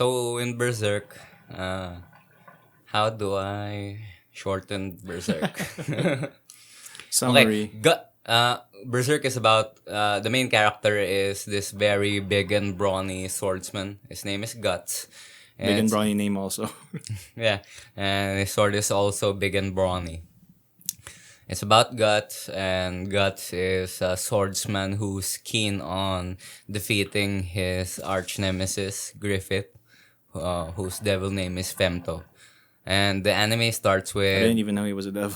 So in Berserk, how do I shorten Berserk? Okay, Summary. Berserk is about the main character is this very big and brawny swordsman. His name is Guts, Big and and it's, brawny name also. yeah, and his sword is also big and brawny. It's about Guts, and Guts is a swordsman who's keen on defeating his arch nemesis Griffith, whose devil name is Femto. And the anime starts I with didn't even know he was a devil.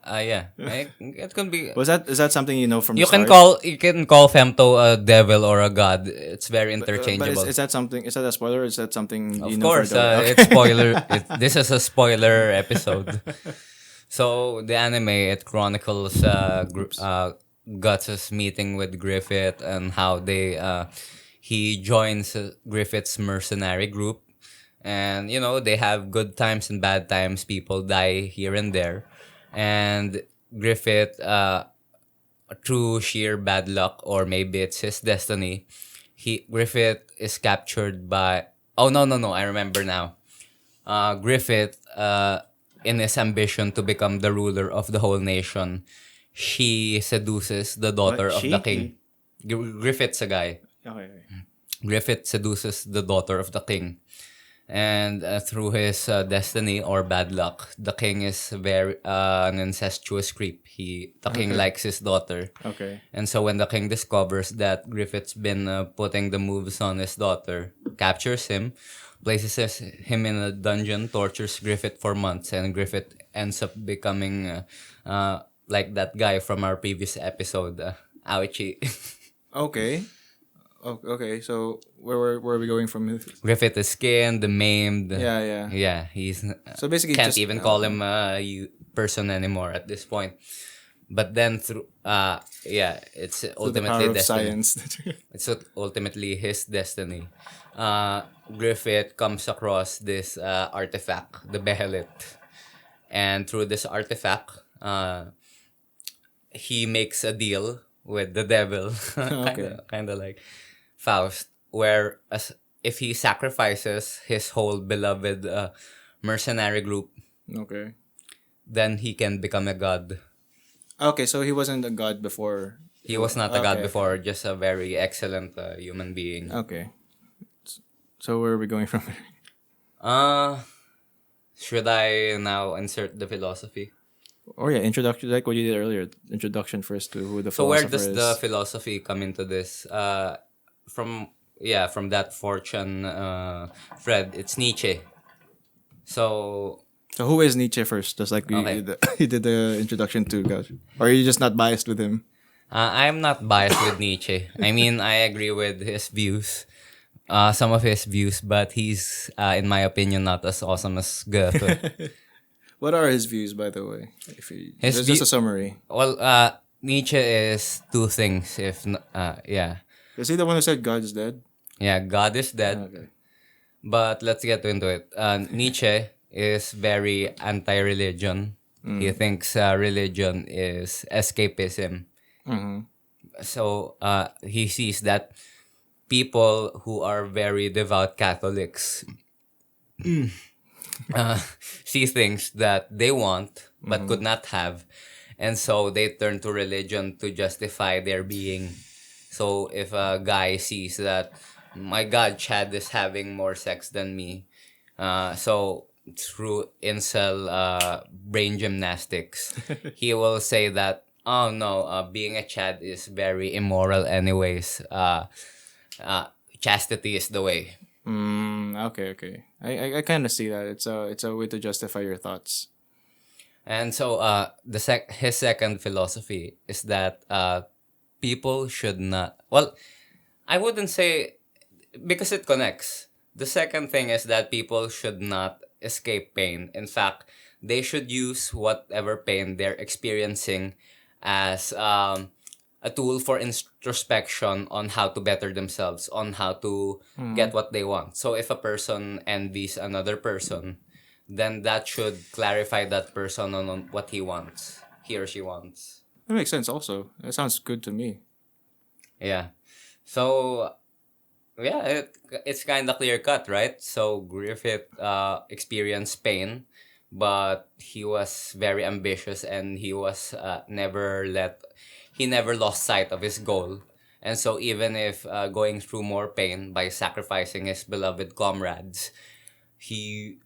yeah, it can be. Is that something you know from You the can start? call Femto a devil or a god. It's very But interchangeable. is that something? Is that a spoiler? Or is that something you Of know for course, the? it's Okay. spoiler. This is a spoiler episode. So the anime it chronicles Oops. Guts' meeting with Griffith and how he joins Griffith's mercenary group, and they have good times and bad times. People die here and there, and Griffith, through sheer bad luck or maybe it's his destiny, he Griffith is captured by. Oh no! I remember now. Griffith, in his ambition to become the ruler of the whole nation, she seduces the daughter What of the she? king. Griffith's a guy. Okay. Griffith seduces the daughter of the king. And through his destiny or bad luck, the king is very an incestuous creep. The king Okay. likes his daughter. Okay. And so when the king discovers that Griffith's been putting the moves on his daughter, captures him, places him in a dungeon, tortures Griffith for months, and Griffith ends up becoming like that guy from our previous episode, Ouchie. Okay. Okay. So where are we going from this? Griffith is skinned, maimed. Yeah. Yeah. Yeah, he's So basically, can't just even call him a person anymore at this point. But then through yeah, it's through the power ultimately of destiny. science. It's ultimately his destiny. Griffith comes across this artifact, the Behelit, and through this artifact, he makes a deal with the devil, Okay. kind of like Faust, where if he sacrifices his whole beloved mercenary group, Okay. then he can become a god. Okay. So he wasn't a god before. He was not a god Okay. before, just a very excellent human being. Okay. So where are we going from here? Uh, should I now insert the philosophy? Oh yeah, introduction, like what you did earlier. Introduction first to who the So where philosopher does is. the philosophy come into this? From that fortune, Fred, it's Nietzsche. So So who is Nietzsche first? Just like Okay. you did the introduction to God, or are you just not biased with him? I'm not biased with Nietzsche. I mean, I agree with his views, some of his views, but he's, in my opinion, not as awesome as Goethe. What are his views, by the way? If you, His just view- a summary. Well, Nietzsche is two things. Yeah, Is he the one who said God is dead? yeah, God is dead. Okay. But let's get into it. Nietzsche is very anti-religion. He thinks religion is escapism. Mm-hmm. So he sees that people who are very devout Catholics see things that they want but could not have. And so they turn to religion to justify their being. So if a guy sees that, my God, Chad is having more sex than me. So through incel brain gymnastics, he will say that, oh no, being a Chad is very immoral anyways. Chastity is the way. Okay. Okay. I kind of see that. It's a way to justify your thoughts. And so his second philosophy is that people should not, well, I wouldn't say, because it connects. The second thing is that people should not escape pain. In fact, they should use whatever pain they're experiencing as a tool for introspection on how to better themselves, on how to get what they want. So if a person envies another person, then that should clarify that person on what he or she wants. That makes sense. Also, that sounds good to me. Yeah. So Yeah, it's kind of clear cut, right? So Griffith experienced pain, but he was very ambitious, and he never lost sight of his goal. And so even if going through more pain by sacrificing his beloved comrades, he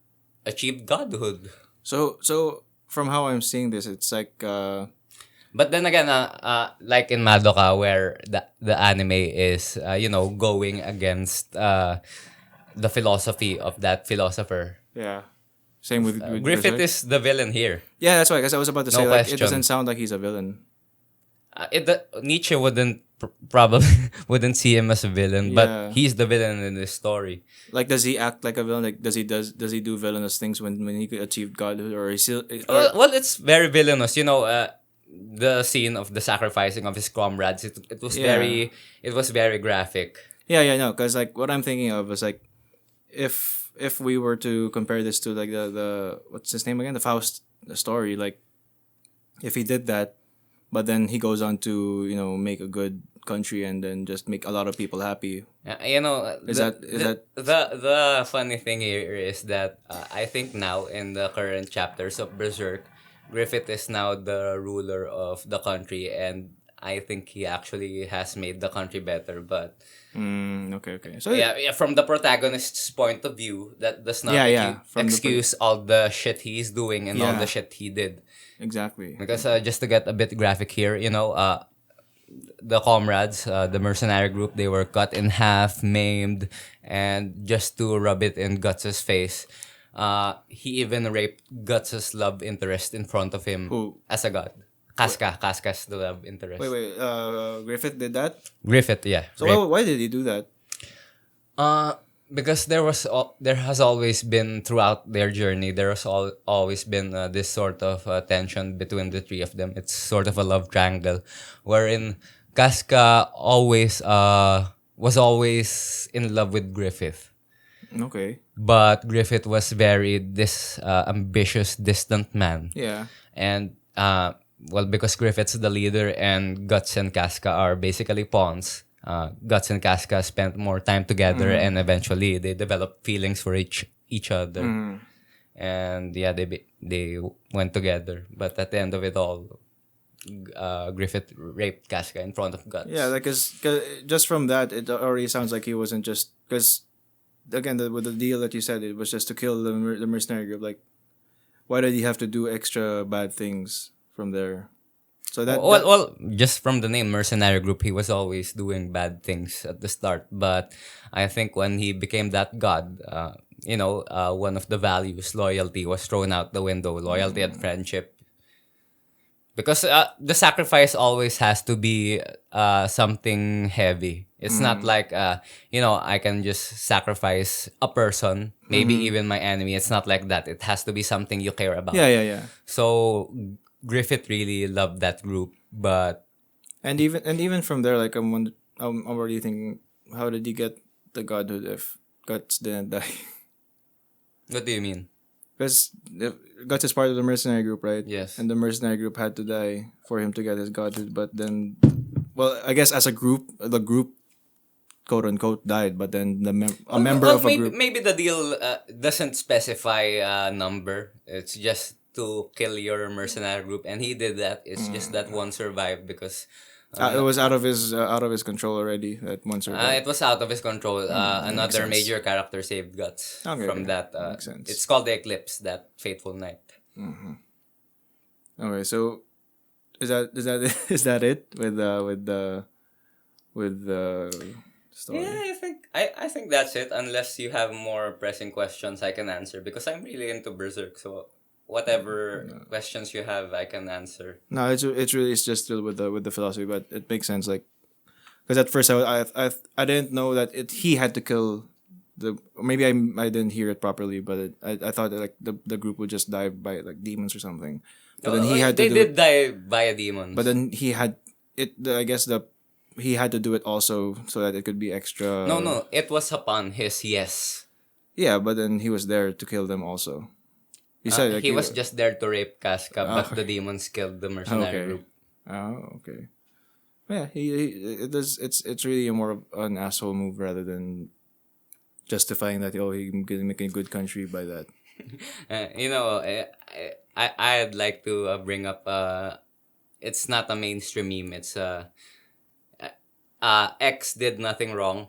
achieved godhood. So from how I'm seeing this, it's like But then again, like in Madoka, where the anime is, going against the philosophy of that philosopher. yeah. Same with Griffith Berserk. is the villain here, Yeah, that's why. Because I was about to no say like it doesn't question. sound like he's a villain. Nietzsche wouldn't probably wouldn't see him as a villain, but Yeah. he's the villain in this story. Like, does he act like a villain? Like, does he do villainous things when he achieved godhood, or is he or Well, it's very villainous. The scene of the sacrificing of his comrades. yeah, It was very graphic. yeah, no? Because like what I'm thinking of is like if we were to compare this to like the what's his name again, the Faust story, like if he did that, but then he goes on to make a good country and then just make a lot of people happy. The, Is that is the that the funny thing here is that I think now in the current chapters of Berserk, Griffith is now the ruler of the country, and I think he actually has made the country better. But okay? So yeah, from the protagonist's point of view, that does not yeah, excuse all the shit he's doing and all the yeah, shit he did. exactly. Because just to get a bit graphic here, the comrades, the mercenary group, they were cut in half, maimed, and just to rub it in Guts's face, he even raped Guts's love interest in front of him Who? as a god. Casca's the love interest. Wait. Griffith did that. Griffith, yeah, So raped. why did he do that? Uh, because there has always been throughout their journey, there has always been this sort of tension between the three of them. It's sort of a love triangle, wherein Casca was always in love with Griffith, Okay. but Griffith was very this ambitious, distant man, Yeah. and because Griffith's the leader and Guts and Casca are basically pawns. Guts and Casca spent more time together, and eventually they developed feelings for each other. And yeah, they went together. But at the end of it all, Griffith raped Casca in front of Yeah, Guts. like, cause just from that, it already sounds like he wasn't just because again with the deal that you said, it was just to kill the mercenary group. Like, why did he have to do extra bad things from there? So Just from the name mercenary group, he was always doing bad things at the start. But I think when he became that god, one of the values, loyalty, was thrown out the window. Loyalty and friendship, because the sacrifice always has to be something heavy. It's not like I can just sacrifice a person, maybe even my enemy. It's not like that. It has to be something you care about. yeah. So Griffith really loved that group, but And even from there, like I'm already thinking, how did he get the godhood if Guts didn't die? what do you mean? Because Guts is part of the mercenary group, right? Yes. And the mercenary group had to die for him to get his godhood. But then, well, I guess as a group, the group, quote unquote, died. But then a member of a group. Maybe the deal doesn't specify a number. It's just to kill your mercenary group, and he did that. It's just that one survived because It was out of his control already. That one survived. it was out of his control. makes Another sense. major character saved Guts Okay, from okay. that. Makes sense. It's called the Eclipse, that fateful night. Okay, so is that is that it with the story? Yeah, I think that's it. Unless you have more pressing questions, I can answer because I'm really into Berserk. So whatever questions you have, I can answer. No, it's just still with the philosophy, but it makes sense. Like, because at first I didn't know that he had to kill the. Maybe I didn't hear it properly, but I thought that like the group would just die by like demons or something. But then he had to They do did it. die via demons. But then he had it. I guess he had to do it also so that it could be extra. no, it was upon his yes. Yeah, but then he was there to kill them also. He said like He was just there to rape Casca, but okay. the demons killed the mercenary Okay. group. Oh, okay. Yeah, it does. It's really a more of an asshole move rather than justifying that. Oh, he can make a good country by that. You know, I'd like to bring up. It's not a mainstream meme. It's X did nothing wrong.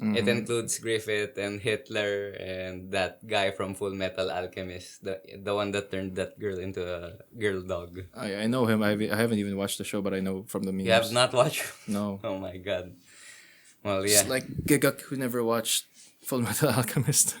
It includes Griffith and Hitler and that guy from Full Metal Alchemist, the one that turned that girl into a girl dog. I know him. I haven't even watched the show, but I know from the memes. You have not watched? No. Oh my god. Well, It's yeah. like Gigak who never watched Full Metal Alchemist.